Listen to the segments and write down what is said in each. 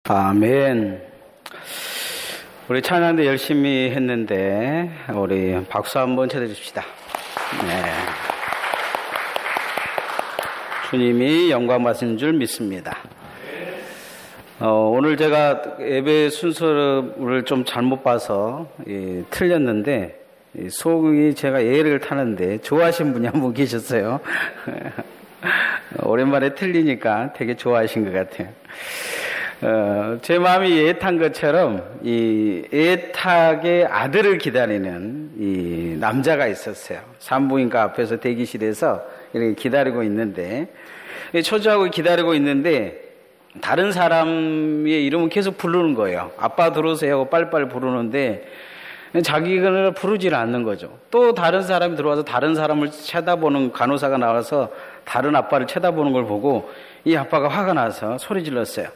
아멘. 우리 찬양도 열심히 했는데 우리 박수 한번 쳐드립시다. 네. 주님이 영광 받으신 줄 믿습니다. 오늘 제가 예배 순서를 좀 잘못 봐서 틀렸는데 속이 제가 예를 타는데 좋아하신 분이 한 분 계셨어요. 오랜만에 틀리니까 되게 좋아하신 것 같아요. 제 마음이 애탄 것처럼 이 애탁의 아들을 기다리는 이 남자가 있었어요. 산부인과 앞에서 대기실에서 이렇게 기다리고 있는데, 초조하고 기다리고 있는데 다른 사람의 이름을 계속 부르는 거예요. 아빠 들어오세요 하고 빨리빨리 부르는데 자기가 부르질 않는 거죠. 또 다른 사람이 들어와서 다른 사람을 쳐다보는 간호사가 나와서 다른 아빠를 쳐다보는 걸 보고 이 아빠가 화가 나서 소리 질렀어요.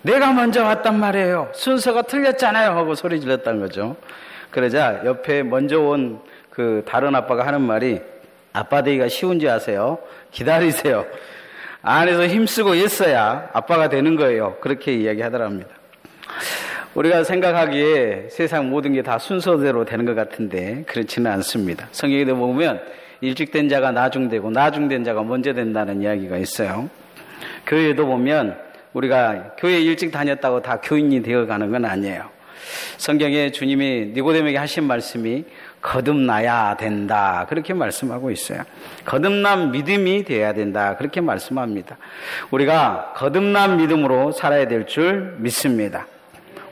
내가 먼저 왔단 말이에요. 순서가 틀렸잖아요 하고 소리 질렀다는 거죠. 그러자 옆에 먼저 온 그 다른 아빠가 하는 말이, 아빠 되기가 쉬운지 아세요? 기다리세요. 안에서 힘쓰고 있어야 아빠가 되는 거예요. 그렇게 이야기하더랍니다. 우리가 생각하기에 세상 모든 게 다 순서대로 되는 것 같은데 그렇지는 않습니다. 성경에도 보면 일찍 된 자가 나중되고 나중된 자가 먼저 된다는 이야기가 있어요. 교회에도 보면 우리가 교회 일찍 다녔다고 다 교인이 되어가는 건 아니에요. 성경에 주님이 니고데모에게 하신 말씀이 거듭나야 된다, 그렇게 말씀하고 있어요. 거듭난 믿음이 되어야 된다, 그렇게 말씀합니다. 우리가 거듭난 믿음으로 살아야 될 줄 믿습니다.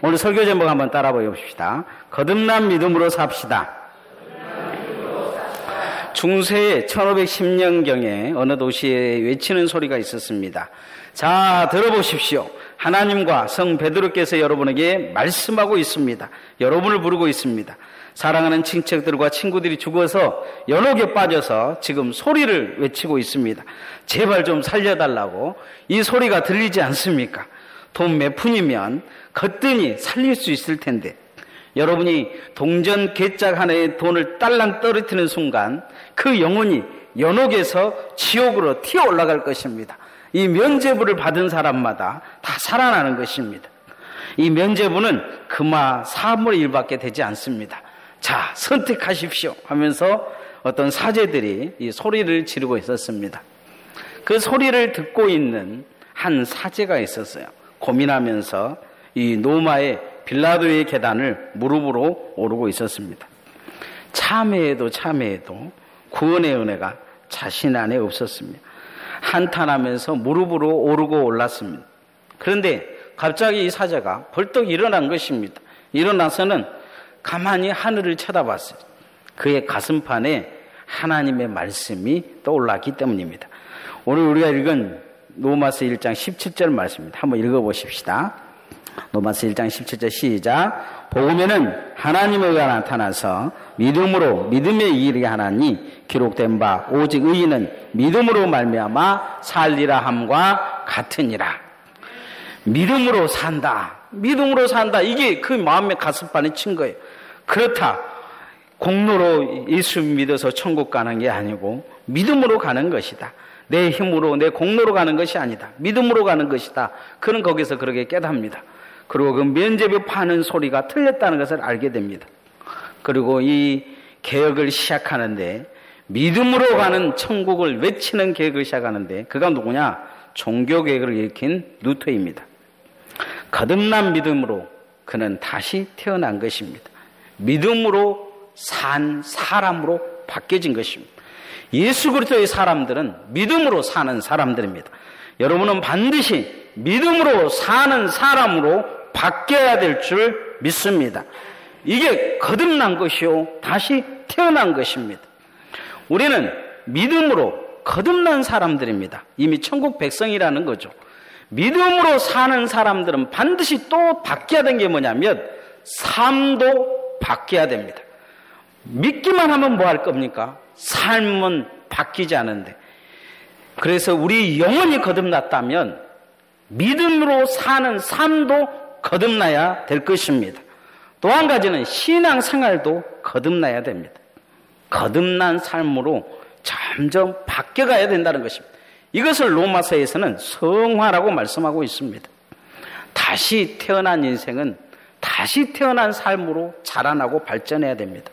오늘 설교 제목 한번 따라 보십시다. 거듭난 믿음으로 삽시다. 중세 1510년경에 어느 도시에 외치는 소리가 있었습니다. 자, 들어보십시오. 하나님과 성 베드로께서 여러분에게 말씀하고 있습니다. 여러분을 부르고 있습니다. 사랑하는 친척들과 친구들이 죽어서 연옥에 빠져서 지금 소리를 외치고 있습니다. 제발 좀 살려달라고. 이 소리가 들리지 않습니까? 돈 몇 푼이면 거뜬히 살릴 수 있을 텐데, 여러분이 동전 괴짝 하나에 돈을 딸랑 떨어뜨리는 순간 그 영혼이 연옥에서 지옥으로 튀어 올라갈 것입니다. 이 면죄부를 받은 사람마다 다 살아나는 것입니다. 이 면죄부는 금화 사물의 일밖에 되지 않습니다. 자, 선택하십시오 하면서 어떤 사제들이 이 소리를 지르고 있었습니다. 그 소리를 듣고 있는 한 사제가 있었어요. 고민하면서 이 로마의 빌라도의 계단을 무릎으로 오르고 있었습니다. 참회해도 구원의 은혜가 자신 안에 없었습니다. 한탄하면서 무릎으로 오르고 올랐습니다. 그런데 갑자기 이 사제가 벌떡 일어난 것입니다. 일어나서는 가만히 하늘을 쳐다봤어요. 그의 가슴판에 하나님의 말씀이 떠올랐기 때문입니다. 오늘 우리가 읽은 로마서 1장 17절 말씀입니다. 한번 읽어보십시다. 로마서 1장 17절 시작. 복음에는 하나님의 의가 나타나서 믿음으로 믿음에 이르게 하나니 기록된 바 오직 의인은 믿음으로 말미암아 살리라 함과 같으니라. 믿음으로 산다. 믿음으로 산다. 이게 그 마음의 가슴판에 친 거예요. 그렇다. 공로로 예수 믿어서 천국 가는 게 아니고 믿음으로 가는 것이다. 내 힘으로 내 공로로 가는 것이 아니다. 믿음으로 가는 것이다. 그는 거기서 그렇게 깨닫습니다. 그리고 그 면죄부 파는 소리가 틀렸다는 것을 알게 됩니다. 그리고 이 개혁을 시작하는데, 믿음으로 가는 천국을 외치는 개혁을 시작하는데 그가 누구냐? 종교개혁을 일으킨 루터입니다. 거듭난 믿음으로 그는 다시 태어난 것입니다. 믿음으로 산 사람으로 바뀌어진 것입니다. 예수 그리스도의 사람들은 믿음으로 사는 사람들입니다. 여러분은 반드시 믿음으로 사는 사람으로 바뀌어야 될 줄 믿습니다. 이게 거듭난 것이요, 다시 태어난 것입니다. 우리는 믿음으로 거듭난 사람들입니다. 이미 천국 백성이라는 거죠. 믿음으로 사는 사람들은 반드시 또 바뀌어야 되는 게 뭐냐면 삶도 바뀌어야 됩니다. 믿기만 하면 뭐 할 겁니까? 삶은 바뀌지 않은데. 그래서 우리 영혼이 거듭났다면 믿음으로 사는 삶도 거듭나야 될 것입니다. 또 한 가지는 신앙생활도 거듭나야 됩니다. 거듭난 삶으로 점점 바뀌어가야 된다는 것입니다. 이것을 로마서에서는 성화라고 말씀하고 있습니다. 다시 태어난 인생은 다시 태어난 삶으로 자라나고 발전해야 됩니다.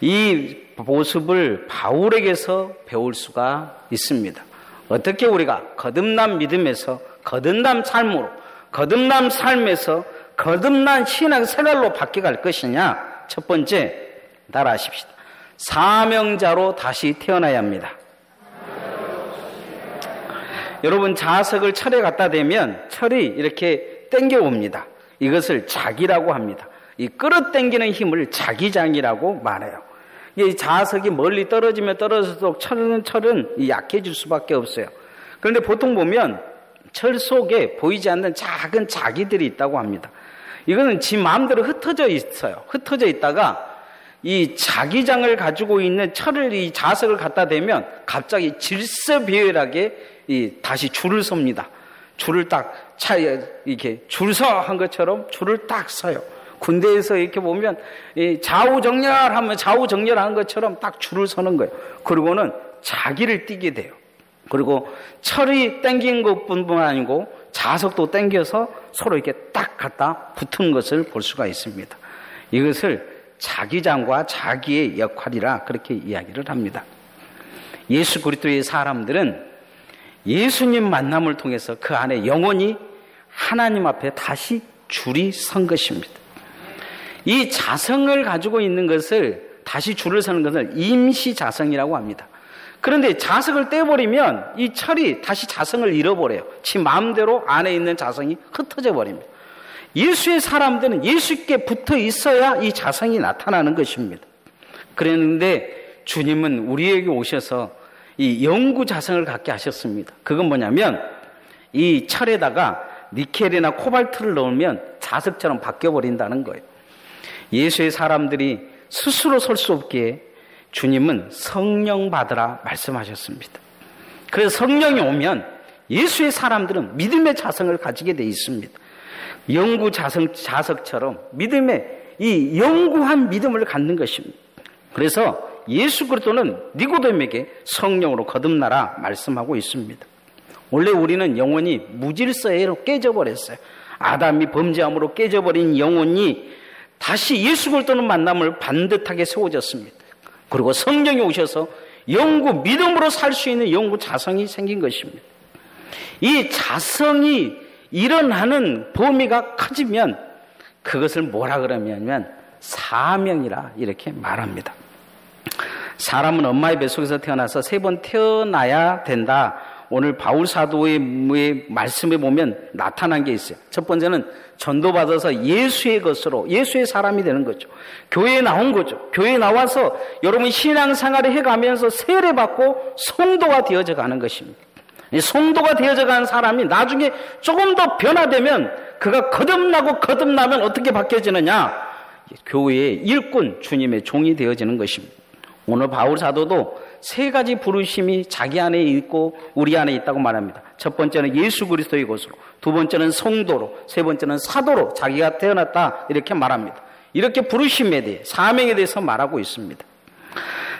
이 모습을 바울에게서 배울 수가 있습니다. 어떻게 우리가 거듭난 믿음에서 거듭난 삶으로, 거듭난 삶에서 거듭난 신앙 생활로 바뀌어갈 것이냐? 첫 번째, 따라하십시다. 사명자로 다시 태어나야 합니다. 여러분, 자석을 철에 갖다 대면 철이 이렇게 땡겨옵니다. 이것을 자기라고 합니다. 이 끌어당기는 힘을 자기장이라고 말해요. 이 자석이 멀리 떨어지면 떨어질수록 철은 약해질 수밖에 없어요. 그런데 보통 보면 철 속에 보이지 않는 작은 자기들이 있다고 합니다. 이거는 지 마음대로 흩어져 있어요. 흩어져 있다가 이 자기장을 가지고 있는 철을, 이 자석을 갖다 대면 갑자기 질서비열하게 다시 줄을 섭니다. 줄을 딱 이렇게 줄서 한 것처럼 줄을 딱 서요. 군대에서 이렇게 보면 좌우정렬하면 좌우정렬한 것처럼 딱 줄을 서는 거예요. 그리고는 자기를 띠게 돼요. 그리고 철이 땡긴 것뿐만 아니고 자석도 땡겨서 서로 이렇게 딱 갖다 붙은 것을 볼 수가 있습니다. 이것을 자기장과 자기의 역할이라 그렇게 이야기를 합니다. 예수 그리스도의 사람들은 예수님 만남을 통해서 그 안에 영원히 하나님 앞에 다시 줄이 선 것입니다. 이 자성을 가지고 있는 것을, 다시 줄을 서는 것을 임시 자성이라고 합니다. 그런데 자석을 떼버리면 이 철이 다시 자성을 잃어버려요. 지 마음대로 안에 있는 자성이 흩어져 버립니다. 예수의 사람들은 예수께 붙어 있어야 이 자성이 나타나는 것입니다. 그랬는데 주님은 우리에게 오셔서 이 영구 자성을 갖게 하셨습니다. 그건 뭐냐면 이 철에다가 니켈이나 코발트를 넣으면 자석처럼 바뀌어버린다는 거예요. 예수의 사람들이 스스로 설 수 없기에 주님은 성령 받으라 말씀하셨습니다. 그래서 성령이 오면 예수의 사람들은 믿음의 자성을 가지게 돼 있습니다. 영구 자석처럼 믿음의 이 영구한 믿음을 갖는 것입니다. 그래서 예수 그리스도는 니고데모에게 성령으로 거듭나라 말씀하고 있습니다. 원래 우리는 영혼이 무질서로 깨져버렸어요. 아담이 범죄함으로 깨져버린 영혼이 다시 예수 그리스도는 만남을 반듯하게 세워졌습니다. 그리고 성령이 오셔서 영구 믿음으로 살 수 있는 영구 자성이 생긴 것입니다. 이 자성이 일어나는 범위가 커지면 그것을 뭐라 그러냐면 사명이라 이렇게 말합니다. 사람은 엄마의 뱃속에서 태어나서 3번 태어나야 된다. 오늘 바울 사도의 말씀에 보면 나타난 게 있어요. 첫 번째는 전도받아서 예수의 것으로, 예수의 사람이 되는 거죠. 교회에 나온 거죠. 교회에 나와서 여러분 신앙생활을 해가면서 세례받고 성도가 되어져 가는 것입니다. 성도가 되어져 가는 사람이 나중에 조금 더 변화되면 그가 거듭나면 어떻게 바뀌어지느냐? 교회의 일꾼, 주님의 종이 되어지는 것입니다. 오늘 바울 사도도 3가지 부르심이 자기 안에 있고 우리 안에 있다고 말합니다. 첫 번째는 예수 그리스도의 것으로, 두 번째는 성도로, 세 번째는 사도로 자기가 태어났다 이렇게 말합니다. 이렇게 부르심에 대해, 사명에 대해서 말하고 있습니다.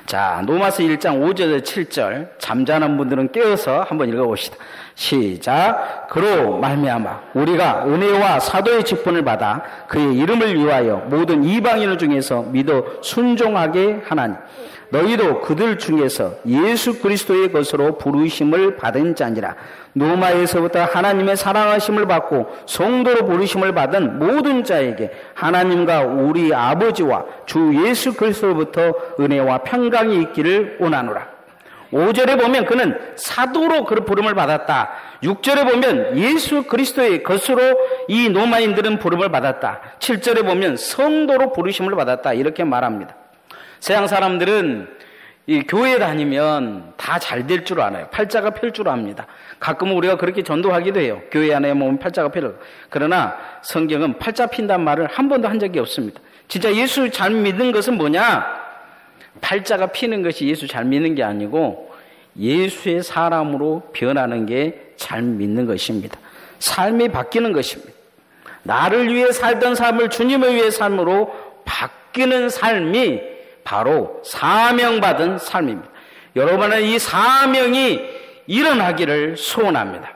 자, 로마서 1장 5절 7절 잠자는 분들은 깨어서 한번 읽어봅시다. 시작. 그로 말미암아 우리가 은혜와 사도의 직분을 받아 그의 이름을 위하여 모든 이방인을 중에서 믿어 순종하게 하나니 너희도 그들 중에서 예수 그리스도의 것으로 부르심을 받은 자니라. 로마에서부터 하나님의 사랑하심을 받고 성도로 부르심을 받은 모든 자에게 하나님과 우리 아버지와 주 예수 그리스도로부터 은혜와 평강이 있기를 원하노라. 5절에 보면 그는 사도로 그 부름을 받았다. 6절에 보면 예수 그리스도의 것으로 이 로마인들은 부름을 받았다. 7절에 보면 성도로 부르심을 받았다. 이렇게 말합니다. 서양 사람들은 이 교회 다니면 다 잘 될 줄 알아요. 팔자가 펼 줄 압니다. 가끔 우리가 그렇게 전도하기도 해요. 교회 안에 보면 팔자가 펴요. 그러나 성경은 팔자 핀단 말을 한 번도 한 적이 없습니다. 진짜 예수 잘 믿는 것은 뭐냐? 팔자가 피는 것이 예수 잘 믿는 게 아니고 예수의 사람으로 변하는 게 잘 믿는 것입니다. 삶이 바뀌는 것입니다. 나를 위해 살던 삶을 주님을 위해 삶으로 바뀌는 삶이 바로 사명받은 삶입니다. 여러분은 이 사명이 일어나기를 소원합니다.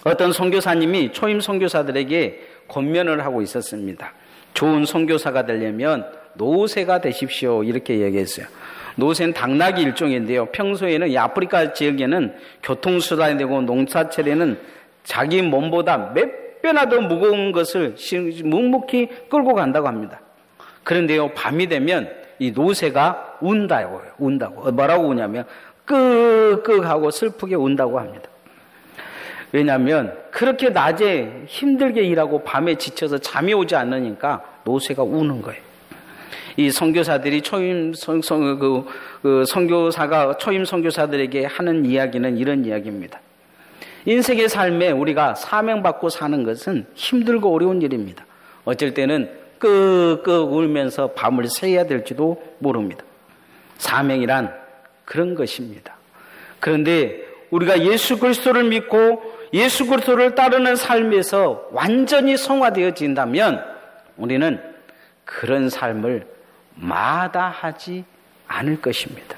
어떤 선교사님이 초임 선교사들에게 권면을 하고 있었습니다. 좋은 선교사가 되려면 노새가 되십시오, 이렇게 얘기했어요. 노새는 당나귀 일종인데요. 평소에는 이 아프리카 지역에는 교통수단이 되고 농사철에는 자기 몸보다 몇 배나 더 무거운 것을 묵묵히 끌고 간다고 합니다. 그런데요, 밤이 되면 이 노새가 운다고요. 운다고. 뭐라고 우냐면 끄끄하고 슬프게 운다고 합니다. 왜냐하면 그렇게 낮에 힘들게 일하고 밤에 지쳐서 잠이 오지 않으니까 노새가 우는 거예요. 이 선교사들이 선교사가 초임 선교사들에게 하는 이야기는 이런 이야기입니다. 인생의 삶에 우리가 사명받고 사는 것은 힘들고 어려운 일입니다. 어쩔 때는 끄끄 울면서 밤을 새야 될지도 모릅니다. 사명이란 그런 것입니다. 그런데 우리가 예수 그리스도를 믿고 예수 그리스도를 따르는 삶에서 완전히 성화되어진다면 우리는 그런 삶을 마다하지 않을 것입니다.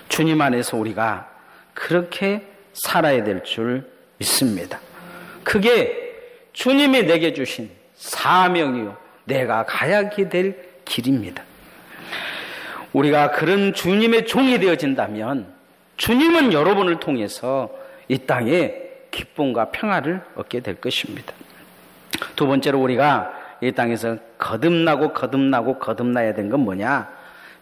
주님 안에서 우리가 그렇게 살아야 될 줄 믿습니다. 그게 주님이 내게 주신 사명이요, 내가 가야게 될 길입니다. 우리가 그런 주님의 종이 되어진다면 주님은 여러분을 통해서 이 땅에 기쁨과 평화를 얻게 될 것입니다. 두 번째로 우리가 이 땅에서 거듭나야 된 건 뭐냐?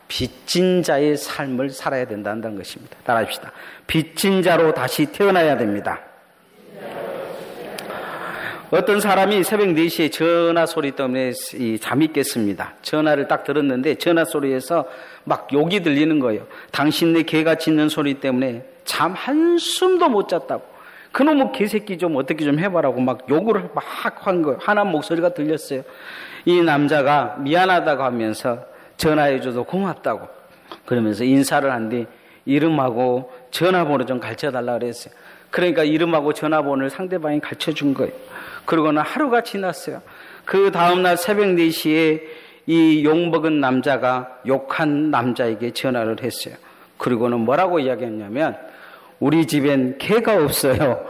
빚진 자의 삶을 살아야 된다는 것입니다. 따라합시다. 빚진 자로 다시 태어나야 됩니다. 어떤 사람이 새벽 4시에 전화 소리 때문에 잠이 깼습니다. 전화를 딱 들었는데 전화 소리에서 막 욕이 들리는 거예요. 당신네 개가 짖는 소리 때문에 잠 한숨도 못 잤다고. 그놈의 개새끼 좀 어떻게 좀 해봐라고 막 욕을 막 한 거예요. 화난 목소리가 들렸어요. 이 남자가 미안하다고 하면서 전화해줘서 고맙다고 그러면서 인사를 한 뒤 이름하고 전화번호 좀 가르쳐달라고 그랬어요. 그러니까 이름하고 전화번호를 상대방이 가르쳐준 거예요. 그러고는 하루가 지났어요. 그 다음날 새벽 4시에 이 욕먹은 남자가 욕한 남자에게 전화를 했어요. 그리고는 뭐라고 이야기했냐면 우리 집엔 개가 없어요.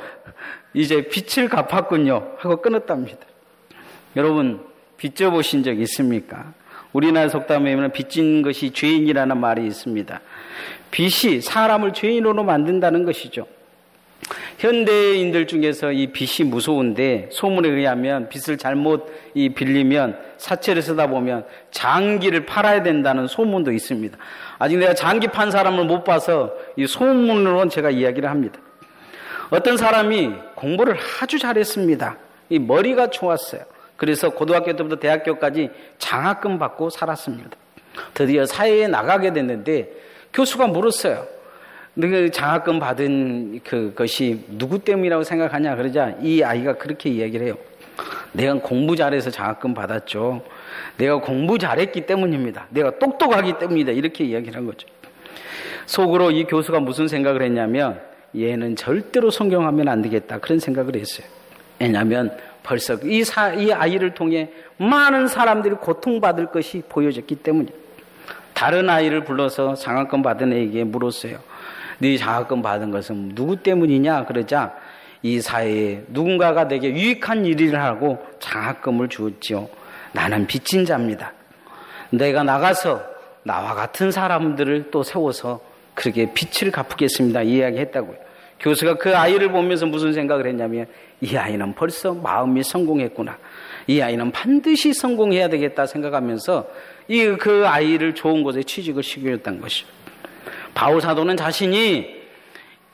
이제 빚을 갚았군요 하고 끊었답니다. 여러분 빚져보신 적 있습니까? 우리나라 속담에 보면 빚진 것이 죄인이라는 말이 있습니다. 빚이 사람을 죄인으로 만든다는 것이죠. 현대인들 중에서 이 빚이 무서운데 소문에 의하면 빚을 잘못 빌리면 사채를 쓰다 보면 장기를 팔아야 된다는 소문도 있습니다. 아직 내가 장기 판 사람을 못 봐서 이 소문으로는 제가 이야기를 합니다. 어떤 사람이 공부를 아주 잘했습니다. 이 머리가 좋았어요. 그래서 고등학교 때부터 대학교까지 장학금 받고 살았습니다. 드디어 사회에 나가게 됐는데 교수가 물었어요. 너가 장학금 받은 그것이 누구 때문이라고 생각하냐 그러자 이 아이가 그렇게 이야기를 해요. 내가 공부 잘해서 장학금 받았죠. 내가 공부 잘했기 때문입니다. 내가 똑똑하기 때문이다. 이렇게 이야기를 한 거죠. 속으로 이 교수가 무슨 생각을 했냐면 얘는 절대로 성경하면 안 되겠다. 그런 생각을 했어요. 왜냐하면 벌써 이 아이를 통해 많은 사람들이 고통받을 것이 보여졌기 때문이에요. 다른 아이를 불러서 장학금 받은 애에게 물었어요. 네 장학금 받은 것은 누구 때문이냐 그러자 이 사회에 누군가가 내게 유익한 일을 하고 장학금을 주었지요. 나는 빚진 자입니다. 내가 나가서 나와 같은 사람들을 또 세워서 그렇게 빚을 갚겠습니다. 이야기했다고요. 교수가 그 아이를 보면서 무슨 생각을 했냐면 이 아이는 벌써 마음이 성공했구나. 이 아이는 반드시 성공해야 되겠다 생각하면서 그 아이를 좋은 곳에 취직을 시켜줬다는 것이죠. 바울 사도는 자신이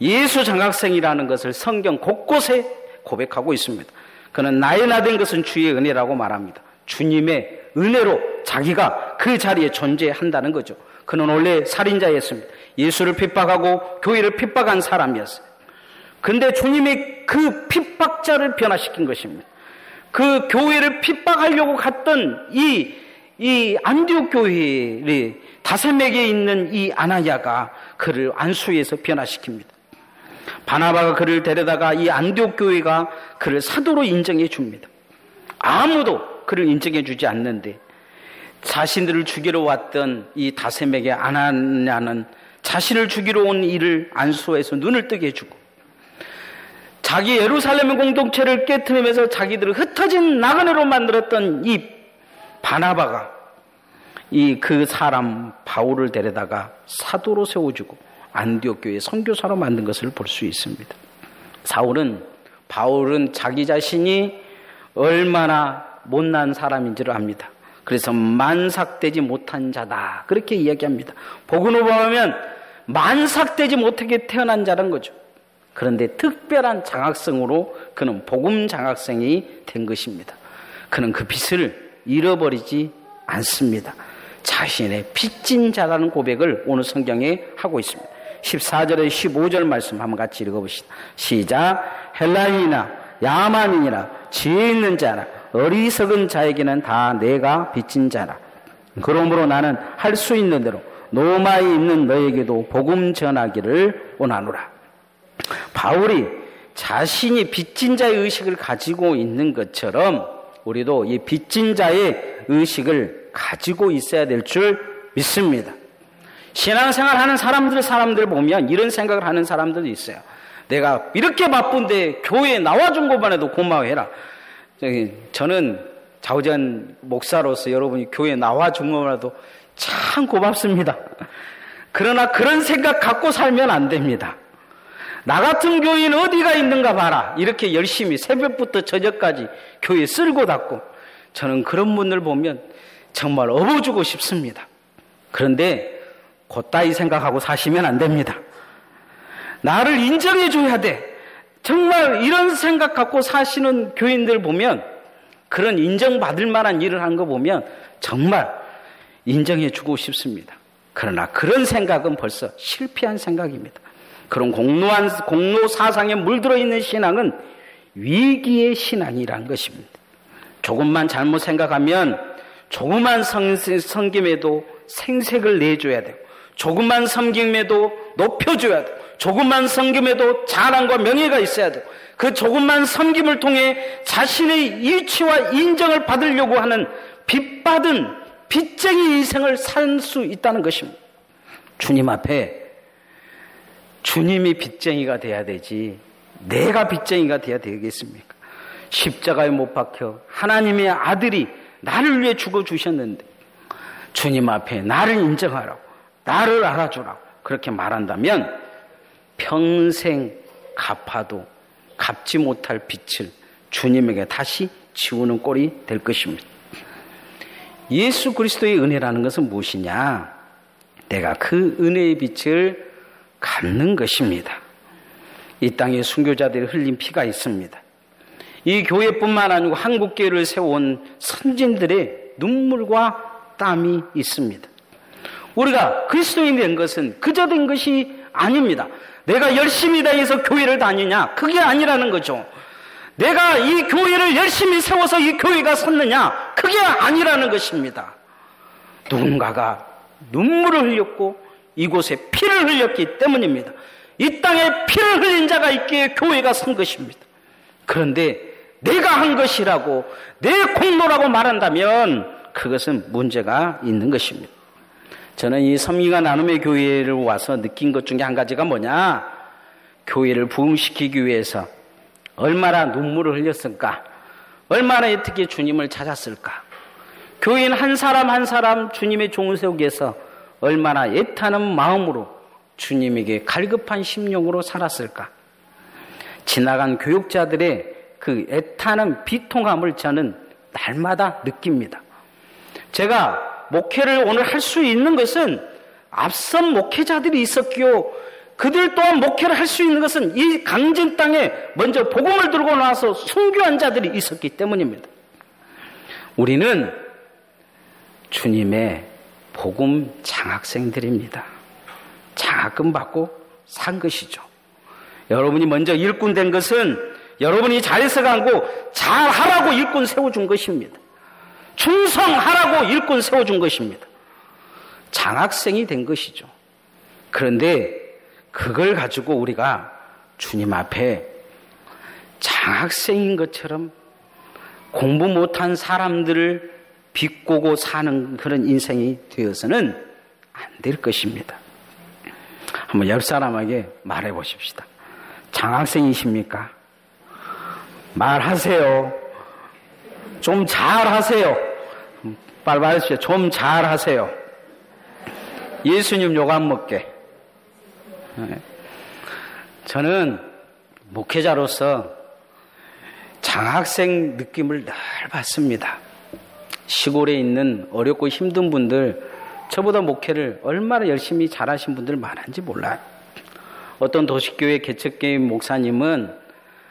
예수 장학생이라는 것을 성경 곳곳에 고백하고 있습니다. 그는 나의 나된 것은 주의 은혜라고 말합니다. 주님의 은혜로 자기가 그 자리에 존재한다는 거죠. 그는 원래 살인자였습니다. 예수를 핍박하고 교회를 핍박한 사람이었어요. 근데 주님이 그 핍박자를 변화시킨 것입니다. 그 교회를 핍박하려고 갔던 이 안디옥 교회의 다세맥에 있는 이 아나야가 그를 안수해서 변화시킵니다. 바나바가 그를 데려다가 이 안디옥 교회가 그를 사도로 인정해 줍니다. 아무도 그를 인정해 주지 않는데 자신들을 죽이러 왔던 이 다세맥의 아나야는 자신을 죽이러 온 이를 안수해서 눈을 뜨게 해주고 자기 예루살렘 공동체를 깨트리면서 자기들을 흩어진 나그네로 만들었던 이 바나바가 그 사람 바울을 데려다가 사도로 세워주고 안디옥 교회 선교사로 만든 것을 볼 수 있습니다. 바울은 자기 자신이 얼마나 못난 사람인지를 압니다. 그래서 만삭되지 못한 자다, 그렇게 이야기합니다. 복음을 보면 만삭되지 못하게 태어난 자란 거죠. 그런데 특별한 장학생으로 그는 복음 장학생이 된 것입니다. 그는 그 빛을 잃어버리지 않습니다. 자신의 빚진 자라는 고백을 오늘 성경에 하고 있습니다. 14절에 15절 말씀 한번 같이 읽어봅시다. 시작. 헬라인이나 야만인이나 지혜 있는 자나 어리석은 자에게는 다 내가 빚진 자라. 그러므로 나는 할 수 있는 대로 로마에 있는 너에게도 복음 전하기를 원하노라. 바울이 자신이 빚진 자의 의식을 가지고 있는 것처럼 우리도 이 빚진 자의 의식을 가지고 있어야 될 줄 믿습니다. 신앙생활 하는 사람들 보면 이런 생각을 하는 사람들도 있어요. 내가 이렇게 바쁜데 교회에 나와준 것만 해도 고마워해라. 저는 좌우전 목사로서 여러분이 교회에 나와준 것만 해도 참 고맙습니다. 그러나 그런 생각 갖고 살면 안 됩니다. 나 같은 교인 어디가 있는가 봐라. 이렇게 열심히 새벽부터 저녁까지 교회 쓸고 닦고, 저는 그런 분들 보면 정말 업어주고 싶습니다. 그런데 곧다이 생각하고 사시면 안 됩니다. 나를 인정해줘야 돼. 정말 이런 생각 갖고 사시는 교인들 보면, 그런 인정받을 만한 일을 한 거 보면 정말 인정해주고 싶습니다. 그러나 그런 생각은 벌써 실패한 생각입니다. 그런 공로 사상에 물들어 있는 신앙은 위기의 신앙이란 것입니다. 조금만 잘못 생각하면 조금만 섬김에도 생색을 내줘야 되고, 조금만 섬김에도 높여줘야 되고, 조금만 섬김에도 자랑과 명예가 있어야 되고, 그 조금만 섬김을 통해 자신의 일치와 인정을 받으려고 하는 빚받은 빚쟁이 인생을 살 수 있다는 것입니다. 주님 앞에 주님이 빚쟁이가 돼야 되지 내가 빚쟁이가 돼야 되겠습니까? 십자가에 못 박혀 하나님의 아들이 나를 위해 죽어주셨는데 주님 앞에 나를 인정하라고, 나를 알아주라고 그렇게 말한다면 평생 갚아도 갚지 못할 빚을 주님에게 다시 지우는 꼴이 될 것입니다. 예수 그리스도의 은혜라는 것은 무엇이냐? 내가 그 은혜의 빛을 갚는 것입니다. 이 땅에 순교자들이 흘린 피가 있습니다. 이 교회뿐만 아니고 한국교회를 세워온 선진들의 눈물과 땀이 있습니다. 우리가 그리스도인이 된 것은 그저 된 것이 아닙니다. 내가 열심히 다해서 교회를 다니냐? 그게 아니라는 거죠. 내가 이 교회를 열심히 세워서 이 교회가 섰느냐? 그게 아니라는 것입니다. 누군가가 눈물을 흘렸고 이곳에 피를 흘렸기 때문입니다. 이 땅에 피를 흘린 자가 있기에 교회가 선 것입니다. 그런데 내가 한 것이라고, 내 공로라고 말한다면 그것은 문제가 있는 것입니다. 저는 이 섬기가 나눔의 교회를 와서 느낀 것 중에 한 가지가 뭐냐? 교회를 부흥시키기 위해서 얼마나 눈물을 흘렸을까? 얼마나 애타게 주님을 찾았을까? 교인 한 사람 한 사람 주님의 종을 세우기 위해서 얼마나 애타는 마음으로 주님에게 갈급한 심령으로 살았을까? 지나간 교육자들의 그 애타는 비통함을 저는 날마다 느낍니다. 제가 목회를 오늘 할 수 있는 것은 앞선 목회자들이 있었기요, 그들 또한 목회를 할 수 있는 것은 이 강진 땅에 먼저 복음을 들고 나와서 순교한 자들이 있었기 때문입니다. 우리는 주님의 복음 장학생들입니다. 장학금 받고 산 것이죠. 여러분이 먼저 일꾼 된 것은 여러분이 잘해서 간고 잘하라고 일꾼 세워준 것입니다. 충성하라고 일꾼 세워준 것입니다. 장학생이 된 것이죠. 그런데 그걸 가지고 우리가 주님 앞에 장학생인 것처럼 공부 못한 사람들을 비꼬고 사는 그런 인생이 되어서는 안 될 것입니다. 한번 옆 사람에게 말해 보십시다. 장학생이십니까? 말하세요. 좀 잘하세요. 빨리 말해주세요. 좀 잘하세요. 예수님 욕 안 먹게. 저는 목회자로서 장학생 느낌을 늘 받습니다. 시골에 있는 어렵고 힘든 분들, 저보다 목회를 얼마나 열심히 잘하신 분들 많은지 몰라요. 어떤 도시교회 개척교회 목사님은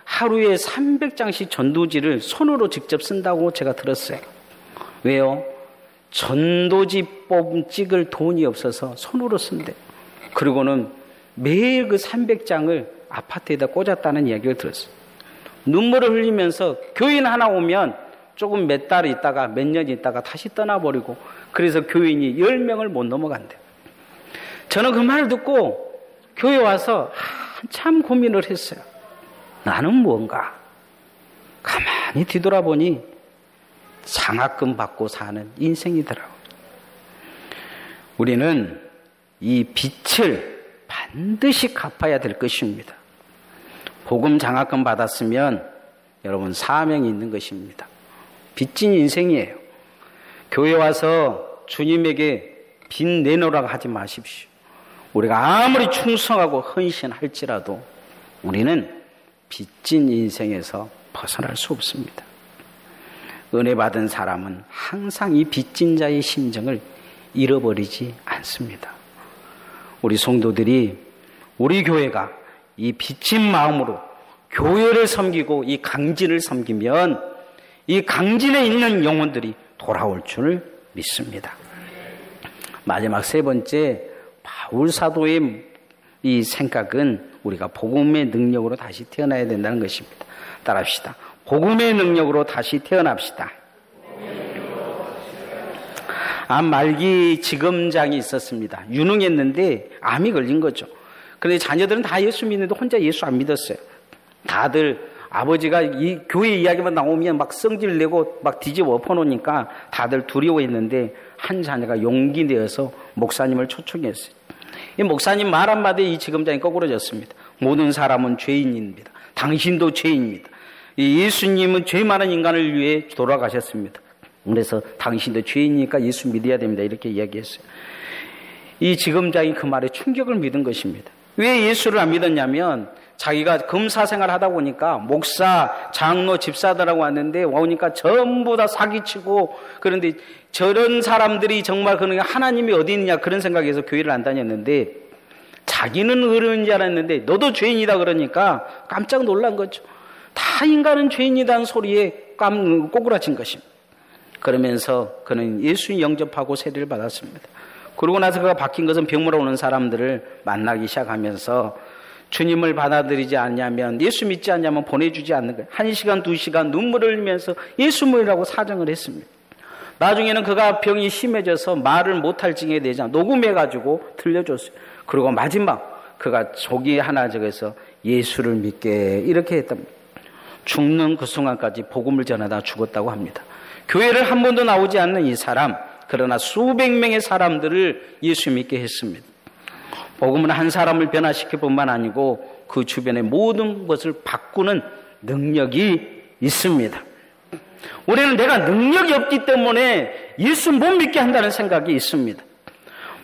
하루에 300장씩 전도지를 손으로 직접 쓴다고 제가 들었어요. 왜요? 전도지 찍을 돈이 없어서 손으로 쓴대요. 그리고는 매일 그 300장을 아파트에다 꽂았다는 이야기를 들었어요. 눈물을 흘리면서 교인 하나 오면 조금 몇 달 있다가 몇 년 있다가 다시 떠나버리고, 그래서 교인이 10명을 못 넘어간대요. 저는 그 말을 듣고 교회 와서 한참 고민을 했어요. 나는 뭔가? 가만히 뒤돌아보니 장학금 받고 사는 인생이더라고요. 우리는 이 빚을 반드시 갚아야 될 것입니다. 복음 장학금 받았으면 여러분 사명이 있는 것입니다. 빚진 인생이에요. 교회 와서 주님에게 빚 내놓으라고 하지 마십시오. 우리가 아무리 충성하고 헌신할지라도 우리는 빚진 인생에서 벗어날 수 없습니다. 은혜 받은 사람은 항상 이 빚진 자의 심정을 잃어버리지 않습니다. 우리 성도들이, 우리 교회가 이 빚진 마음으로 교회를 섬기고 이 강진을 섬기면 이 강진에 있는 영혼들이 돌아올 줄 믿습니다. 마지막 세 번째, 바울 사도의 이 생각은 우리가 복음의 능력으로 다시 태어나야 된다는 것입니다. 따라합시다. 복음의 능력으로 다시 태어납시다. 암 말기 지검장이 있었습니다. 유능했는데 암이 걸린 거죠. 그런데 자녀들은 다 예수 믿는데 혼자 예수 안 믿었어요. 다들 아버지가 이 교회 이야기만 나오면 막 성질 내고 막 뒤집어 엎어놓으니까 다들 두려워했는데, 한 자녀가 용기 내어서 목사님을 초청했어요. 이 목사님 말 한마디에 이 지검장이 거꾸로졌습니다. 모든 사람은 죄인입니다. 당신도 죄인입니다. 이 예수님은 죄 많은 인간을 위해 돌아가셨습니다. 그래서 당신도 죄인이니까 예수 믿어야 됩니다. 이렇게 이야기했어요. 이 지검장이 그 말에 충격을 믿은 것입니다. 왜 예수를 안 믿었냐면, 자기가 검사 생활 하다 보니까 목사, 장로, 집사들하고 왔는데 와오니까 전부 다 사기치고, 그런데 저런 사람들이 정말 하나님이 어디 있느냐 그런 생각에서 교회를 안 다녔는데, 자기는 의로운 줄 알았는데 너도 죄인이다 그러니까 깜짝 놀란 거죠. 다 인간은 죄인이라는 소리에 꼬꾸라진 것입니다. 그러면서 그는 예수 영접하고 세례를 받았습니다. 그러고 나서 그가 바뀐 것은 병으로 오는 사람들을 만나기 시작하면서 주님을 받아들이지 않냐면, 예수 믿지 않냐면 보내주지 않는 거예요. 1시간, 2시간 눈물을 흘리면서 예수 믿으라고 사정을 했습니다. 나중에는 그가 병이 심해져서 말을 못할 징에 되자 녹음해가지고 들려줬어요. 그리고 마지막 그가 조기 하나 적어서 예수를 믿게 이렇게 했답니다. 죽는 그 순간까지 복음을 전하다 죽었다고 합니다. 교회를 한 번도 나오지 않는 이 사람, 그러나 수백 명의 사람들을 예수 믿게 했습니다. 복음은 한 사람을 변화시킬 뿐만 아니고 그 주변의 모든 것을 바꾸는 능력이 있습니다. 우리는 내가 능력이 없기 때문에 예수 못 믿게 한다는 생각이 있습니다.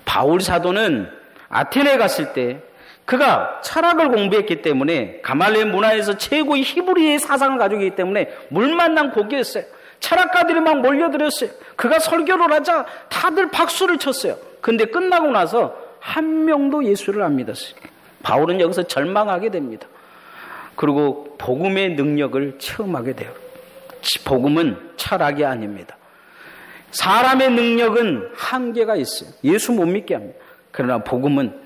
바울 사도는 아테네에 갔을 때 그가 철학을 공부했기 때문에 가말리엘 문화에서 최고의 히브리의 사상을 가지고 있기 때문에 물 만난 고기였어요. 철학가들이 막 몰려들었어요. 그가 설교를 하자 다들 박수를 쳤어요. 근데 끝나고 나서 한 명도 예수를 안 믿었어요. 바울은 여기서 절망하게 됩니다. 그리고 복음의 능력을 체험하게 돼요. 복음은 철학이 아닙니다. 사람의 능력은 한계가 있어요. 예수 못 믿게 합니다. 그러나 복음은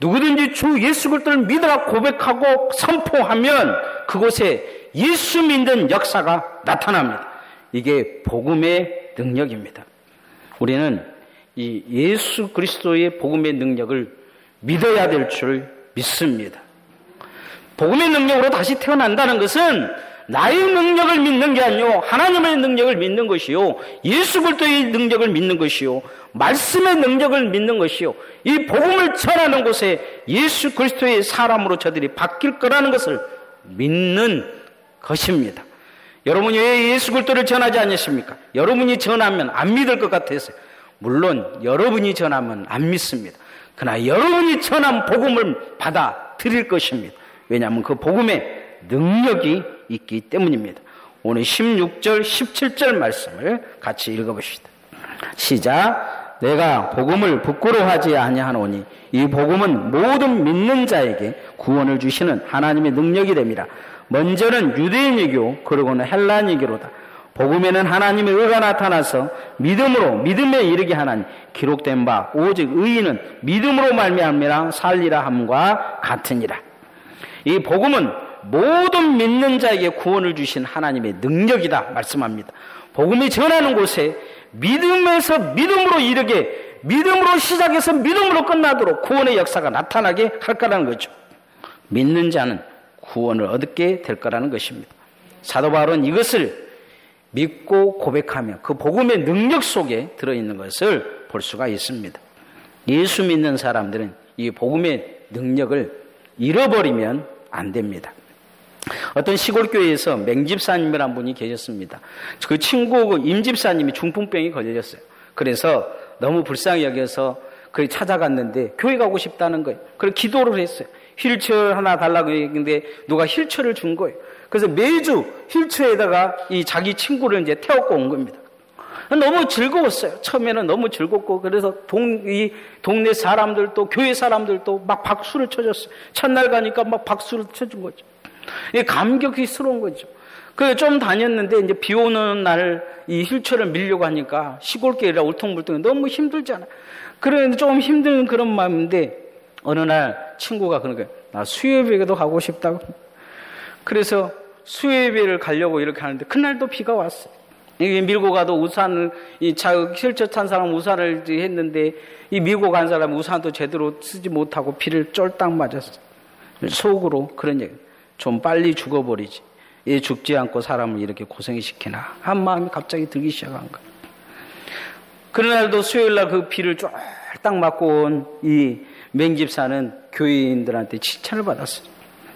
누구든지 주 예수 그리스도를 믿으라 고백하고 선포하면 그곳에 예수 믿는 역사가 나타납니다. 이게 복음의 능력입니다. 우리는 이 예수 그리스도의 복음의 능력을 믿어야 될 줄 믿습니다. 복음의 능력으로 다시 태어난다는 것은 나의 능력을 믿는 게 아니요 하나님의 능력을 믿는 것이요, 예수 그리스도의 능력을 믿는 것이요, 말씀의 능력을 믿는 것이요, 이 복음을 전하는 곳에 예수 그리스도의 사람으로 저들이 바뀔 거라는 것을 믿는 것입니다. 여러분이 왜 예수 그리스도를 전하지 않으십니까? 여러분이 전하면 안 믿을 것 같아서요. 물론 여러분이 전하면 안 믿습니다. 그러나 여러분이 전한 복음을 받아들일 것입니다. 왜냐하면 그 복음에 능력이 있기 때문입니다. 오늘 16절 17절 말씀을 같이 읽어봅시다. 시작. 내가 복음을 부끄러워하지 아니하노니 이 복음은 모든 믿는 자에게 구원을 주시는 하나님의 능력이 됨이라. 먼저는 유대인이교 그러고는 헬라인이교로다. 복음에는 하나님의 의가 나타나서 믿음에 이르게 하나니 기록된 바 오직 의인은 믿음으로 말미암으라 살리라 함과 같으니라. 이 복음은 모든 믿는 자에게 구원을 주신 하나님의 능력이다 말씀합니다. 복음이 전하는 곳에 믿음에서 믿음으로 이르게, 믿음으로 시작해서 믿음으로 끝나도록 구원의 역사가 나타나게 할 거라는 거죠. 믿는 자는 구원을 얻게 될 거라는 것입니다. 사도 바울은 이것을 믿고 고백하며 그 복음의 능력 속에 들어있는 것을 볼 수가 있습니다. 예수 믿는 사람들은 이 복음의 능력을 잃어버리면 안 됩니다. 어떤 시골교회에서 맹집사님이라는 분이 계셨습니다. 그 친구 임집사님이 중풍병이 걸렸어요. 그래서 너무 불쌍히 여겨서 그 찾아갔는데 교회 가고 싶다는 거예요. 그래서 기도를 했어요. 휠체어 하나 달라고 했는데 누가 휠체어를 준 거예요. 그래서 매주 휠체어에다가 이 자기 친구를 이제 태웠고 온 겁니다. 너무 즐거웠어요. 처음에는 너무 즐겁고, 그래서 이 동네 사람들도 교회 사람들도 막 박수를 쳐줬어요. 첫날 가니까 막 박수를 쳐준 거죠. 감격스러운 거죠. 그래서 좀 다녔는데 이제 비 오는 날 이 휠체어를 밀려고 하니까 시골길이라 울퉁불퉁 너무 힘들잖아. 그런데 좀 힘든 그런 마음인데 어느 날 친구가 그런 거예요. 나 수요예배도 가고 싶다고. 그래서 수요예배를 가려고 이렇게 하는데 그날도 비가 왔어요. 밀고 가도 우산을, 휠체어 탄 사람 우산을 했는데 이 밀고 간 사람 우산도 제대로 쓰지 못하고 비를 쫄딱 맞았어요. 속으로 그런 얘기. 좀 빨리 죽어버리지. 얘 죽지 않고 사람을 이렇게 고생시키나 한 마음이 갑자기 들기 시작한 거예요. 그날도 수요일날 그 비를 쫄딱 맞고 온 이 맹집사는 교인들한테 칭찬을 받았어요.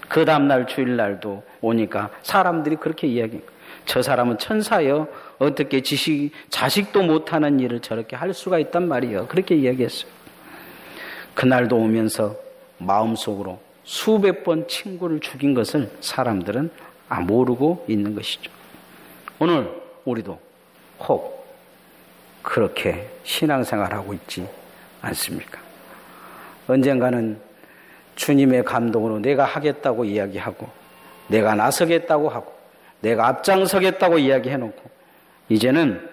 그 다음날 주일날도 오니까 사람들이 그렇게 이야기해요. 저 사람은 천사여 어떻게 자식도 못하는 일을 저렇게 할 수가 있단 말이에요. 그렇게 이야기했어요. 그날도 오면서 마음속으로 수백 번 친구를 죽인 것을 사람들은 모르고 있는 것이죠. 오늘 우리도 혹 그렇게 신앙생활하고 있지 않습니까? 언젠가는 주님의 감동으로 내가 하겠다고 이야기하고 내가 나서겠다고 하고 내가 앞장서겠다고 이야기해놓고 이제는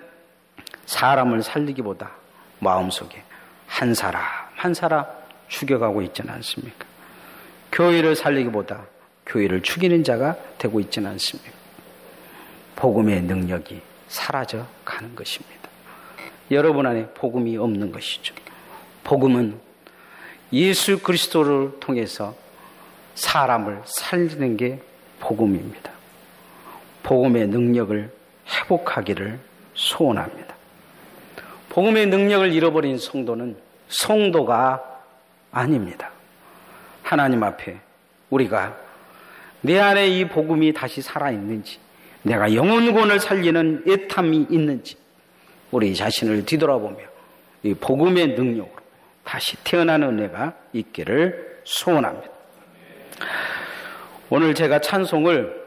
사람을 살리기보다 마음속에 한 사람 한 사람 죽여가고 있지는 않습니까? 교회를 살리기보다 교회를 죽이는 자가 되고 있지는 않습니까? 복음의 능력이 사라져 가는 것입니다. 여러분 안에 복음이 없는 것이죠. 복음은 예수 그리스도를 통해서 사람을 살리는 게 복음입니다. 복음의 능력을 회복하기를 소원합니다. 복음의 능력을 잃어버린 성도는 성도가 아닙니다. 하나님 앞에 우리가 내 안에 이 복음이 다시 살아있는지, 내가 영혼권을 살리는 애탐이 있는지 우리 자신을 뒤돌아보며 이 복음의 능력으로 다시 태어나는 은혜가 있기를 소원합니다. 오늘 제가 찬송을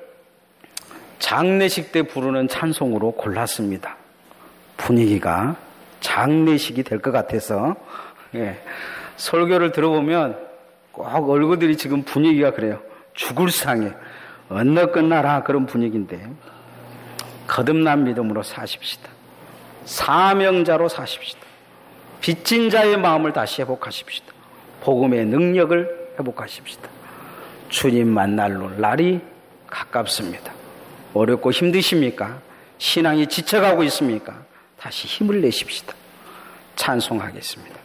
장례식 때 부르는 찬송으로 골랐습니다. 분위기가 장례식이 될 것 같아서 설교를 들어보면 꼭 얼굴들이 지금 분위기가 그래요. 죽을 상에 언너 끝나라 그런 분위기인데 거듭난 믿음으로 사십시다. 사명자로 사십시다. 빚진 자의 마음을 다시 회복하십시다. 복음의 능력을 회복하십시다. 주님 만날 날이 가깝습니다. 어렵고 힘드십니까? 신앙이 지쳐가고 있습니까? 다시 힘을 내십시다. 찬송하겠습니다.